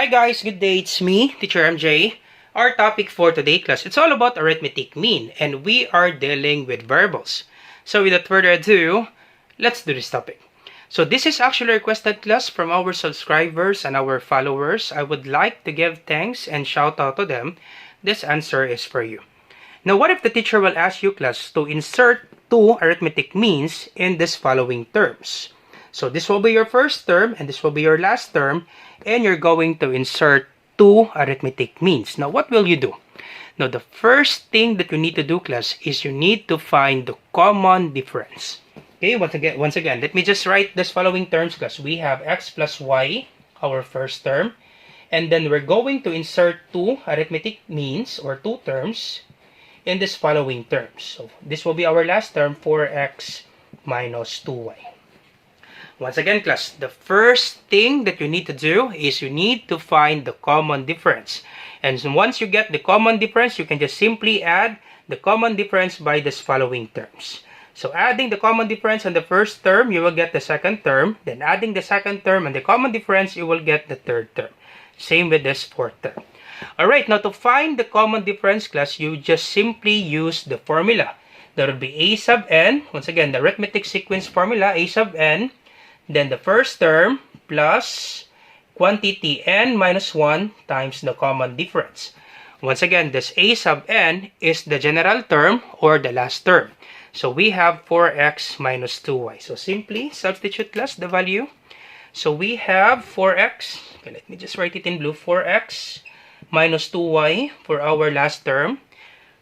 Hi guys, good day. It's me, Teacher MJ. Our topic for today class, it's all about arithmetic mean and we are dealing with variables. So without further ado, let's do this topic. So this is actually a requested class from our subscribers and our followers. I would like to give thanks and shout out to them. This answer is for you. Now what if the teacher will ask you class to insert two arithmetic means in this following terms? So this will be your first term and this will be your last term, and you're going to insert two arithmetic means. Now what will you do? Now the first thing that you need to do class is you need to find the common difference. Okay, once again, let me just write this following terms class. We have x plus y, our first term, and then we're going to insert two arithmetic means or two terms in this following terms. So this will be our last term, 4x minus 2y. Once again, class, the first thing that you need to do is you need to find the common difference. And once you get the common difference, you can just simply add the common difference by this following terms. So adding the common difference on the first term, you will get the second term. Then adding the second term and the common difference, you will get the third term. Same with this fourth term. Alright, now to find the common difference, class, you just simply use the formula. That would be a sub n. Once again, the arithmetic sequence formula, a sub n. Then the first term plus quantity n minus 1 times the common difference. Once again, this a sub n is the general term or the last term. So we have 4x minus 2y. So simply substitute class the value. So we have 4x. Okay, let me just write it in blue. 4x minus 2y for our last term.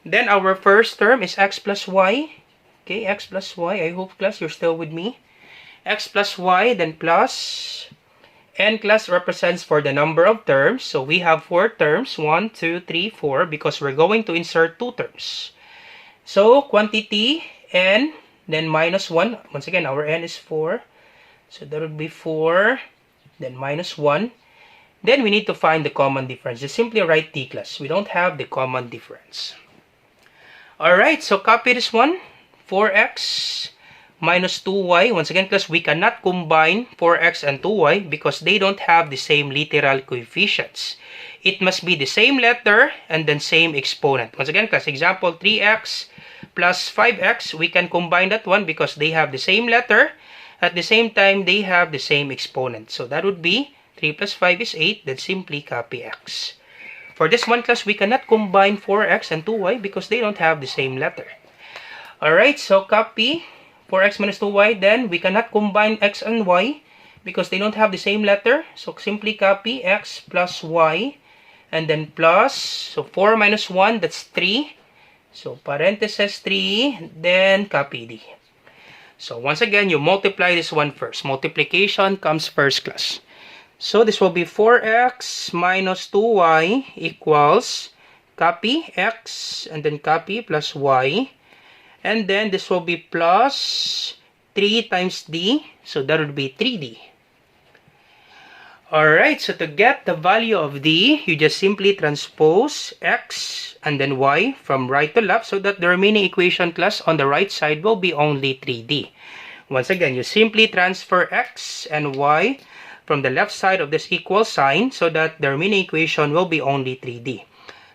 Then our first term is x plus y. Okay, x plus y. I hope class you're still with me. X plus y, then plus n class represents for the number of terms. So we have 4 terms, 1, 2, 3, 4, because we're going to insert 2 terms. So quantity n, then minus 1. Once again, our n is 4. So that would be 4, then minus 1. Then we need to find the common difference. Just simply write t class. We don't have the common difference. Alright, so copy this one. 4x minus 2y. Once again, class, we cannot combine 4x and 2y because they don't have the same literal coefficients. It must be the same letter and then same exponent. Once again, class, example 3x plus 5x, we can combine that one because they have the same letter. At the same time, they have the same exponent. So that would be 3 plus 5 is 8. Then simply copy x. For this one, class, we cannot combine 4x and 2y because they don't have the same letter. Alright, so copy 4x minus 2y, then we cannot combine x and y because they don't have the same letter. So simply copy x plus y and then plus, so 4 minus 1, that's 3. So parenthesis 3, then copy d. So once again, you multiply this one first. Multiplication comes first class. So this will be 4x minus 2y equals copy x and then copy plus y. And then this will be plus 3 times d. So that would be 3d. Alright, so to get the value of d, you just simply transpose x and then y from right to left so that the remaining equation class on the right side will be only 3d. Once again, you simply transfer x and y from the left side of this equal sign so that the remaining equation will be only 3d.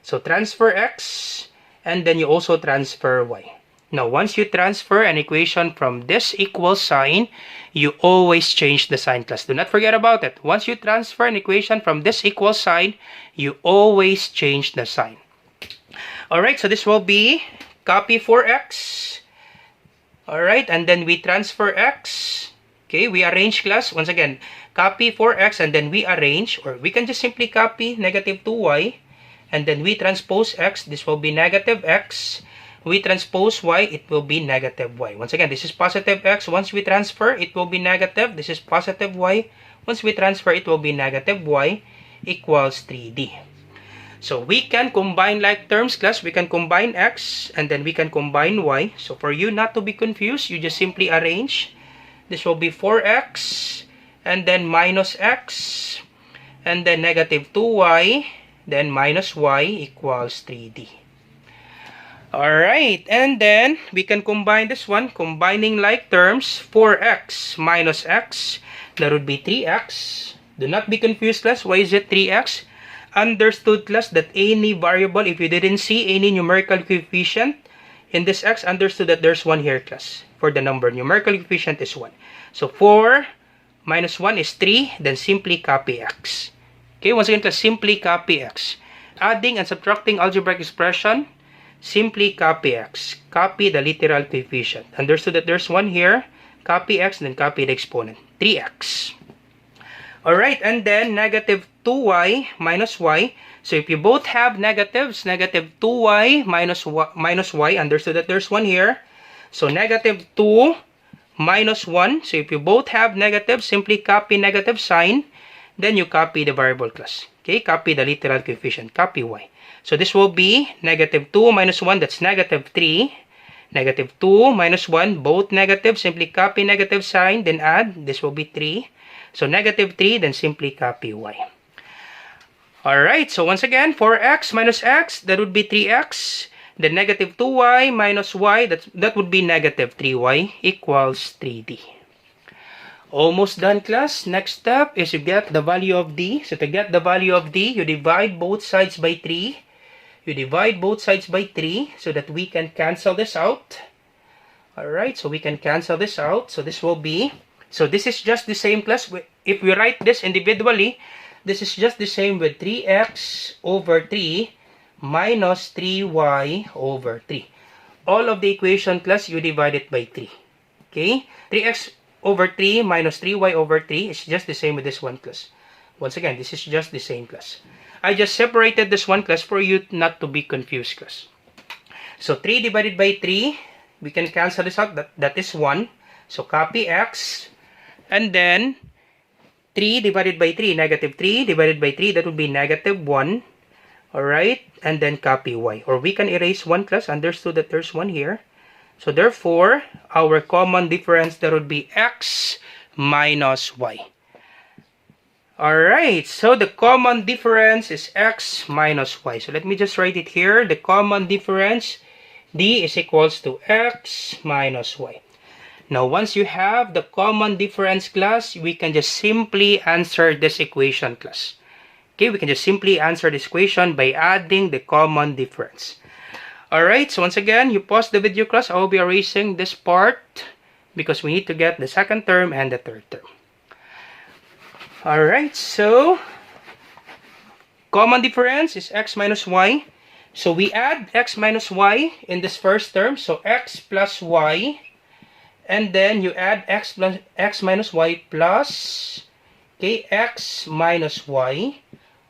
So transfer x and then you also transfer y. Now, once you transfer an equation from this equal sign, you always change the sign class. Do not forget about it. Once you transfer an equation from this equal sign, you always change the sign. Alright, so this will be copy 4x. Alright, and then we transfer x. Okay, we arrange class. Once again, copy 4x and then we arrange, or we can just simply copy negative 2y. And then we transpose x. This will be negative x. We transpose y, it will be negative y. Once again, this is positive x. Once we transfer, it will be negative. This is positive y. Once we transfer, it will be negative y equals 3d. So we can combine like terms, class. We can combine x and then we can combine y. So for you not to be confused, you just simply arrange. This will be 4x and then minus x and then negative 2y, then minus y equals 3d. Alright, and then we can combine this one, combining like terms, 4x minus x, that would be 3x, Do not be confused, class. Why is it 3x? Understood, class, that any variable, if you didn't see any numerical coefficient in this x, understood that there's 1 here, class. For the number, numerical coefficient is 1. So 4 minus 1 is 3, then simply copy x. Okay, once again, class, simply copy x. Adding and subtracting algebraic expression, simply copy x. Copy the literal coefficient. Understood that there's 1 here, copy x, then copy the exponent, 3x. Alright, and then negative 2y minus y. So if you both have negatives, negative 2y minus y, understood that there's 1 here. So negative 2 minus 1. So if you both have negatives, simply copy negative sign. Then you copy the variable, class. Okay, copy the literal coefficient, copy y. So this will be negative 2 minus 1, that's negative 3. Negative 2 minus 1, both negative, simply copy negative sign, then add. This will be 3. So negative 3, then simply copy y. Alright, so once again, 4x minus x, that would be 3x. Then negative 2y minus y, that would be negative 3y equals 3d. Almost done, class. Next step is you get the value of d. So to get the value of d, you divide both sides by 3. You divide both sides by 3 so that we can cancel this out. Alright, so we can cancel this out. So this will be, so this is just the same, class. If we write this individually, this is just the same with 3x over 3 minus 3y over 3. All of the equation, class, you divide it by 3. Okay? 3x over 3 minus 3y over 3 is just the same with this one, class. Once again, this is just the same, class. I just separated this one, class, for you not to be confused, class. So 3 divided by 3, we can cancel this out. That is 1. So copy x. And then 3 divided by 3, negative 3 divided by 3, that would be negative 1. Alright, and then copy y. Or we can erase 1, class. Understood that there's 1 here. So therefore, our common difference, that would be x minus y. Alright, so the common difference is x minus y. So let me just write it here. The common difference, d, is equals to x minus y. Now, once you have the common difference, class, we can just simply answer this equation, class. Okay, we can just simply answer this equation by adding the common difference. Alright, so once again, you pause the video, class. I will be erasing this part because we need to get the second term and the third term. Alright, so common difference is x minus y. So we add x minus y in this first term. So x plus y. And then you add x minus y plus, okay, x minus y.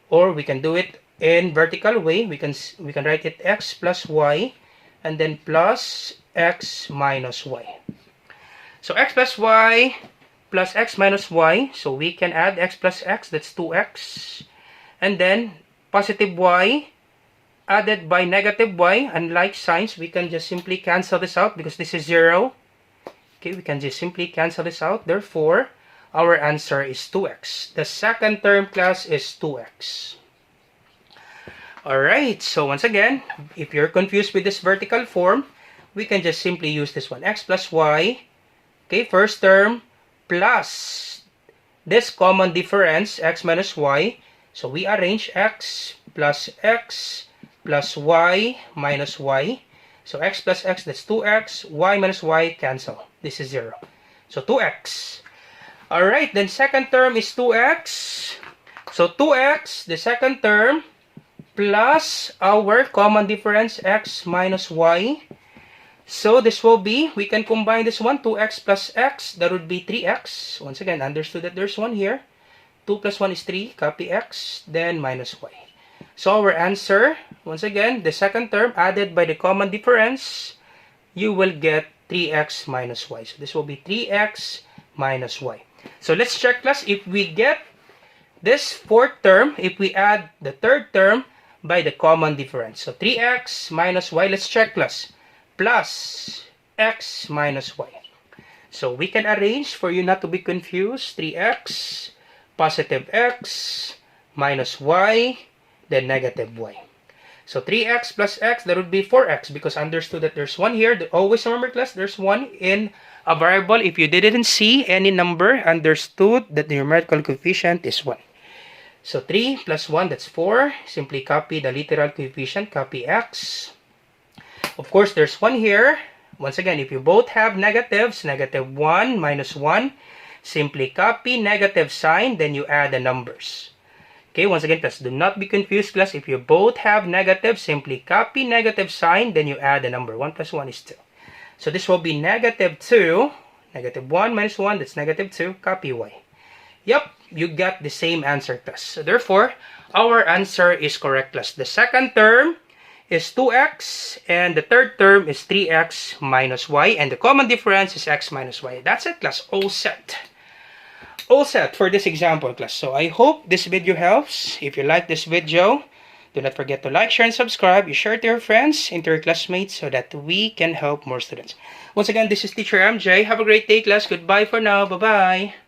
Or we can do it in vertical way. We can write it x plus y and then plus x minus y. So x plus y plus x minus y. So we can add x plus x, that's 2x. And then positive y added by negative y. Unlike signs, we can just simply cancel this out because this is 0. Okay, we can just simply cancel this out. Therefore, our answer is 2x. The second term, class, is 2x. Alright, so once again, if you're confused with this vertical form, we can just simply use this one. X plus y, okay, first term, plus this common difference, x minus y. So we arrange x plus y minus y. So x plus x, that's 2x. Y minus y, cancel. This is 0. So 2x. Alright, then second term is 2x. So 2x, the second term, plus our common difference, x minus y. So this will be, we can combine this one, 2x plus x, that would be 3x. Once again, understood that there's 1 here. 2 plus 1 is 3, copy x, then minus y. So our answer, once again, the second term added by the common difference, you will get 3x minus y. So this will be 3x minus y. So let's check, class, if we get this fourth term, if we add the third term by the common difference. So 3x minus y, let's check, class, plus x minus y. So we can arrange for you not to be confused. 3x, positive x, minus y, then negative y. So 3x plus x, that would be 4x because understood that there's 1 here. Always remember, class, there's 1 in a variable. If you didn't see any number, understood that the numerical coefficient is 1. So 3 plus 1, that's 4. Simply copy the literal coefficient, copy x. Of course, there's 1 here. Once again, if you both have negatives, negative 1 minus 1, simply copy negative sign, then you add the numbers. Okay, once again, class, do not be confused, class. If you both have negative, simply copy negative sign, then you add the number. 1 plus 1 is 2. So this will be negative 2. Negative 1 minus 1, that's negative 2. Copy y. Yep, you got the same answer, class. So therefore, our answer is correct, class. The second term is 2x, and the third term is 3x minus y, and the common difference is x minus y. That's it, class. All set. All set for this example, class. So I hope this video helps. If you like this video, do not forget to like, share, and subscribe. You share it to your friends and to your classmates so that we can help more students. Once again, this is Teacher MJ. Have a great day, class. Goodbye for now. Bye-bye.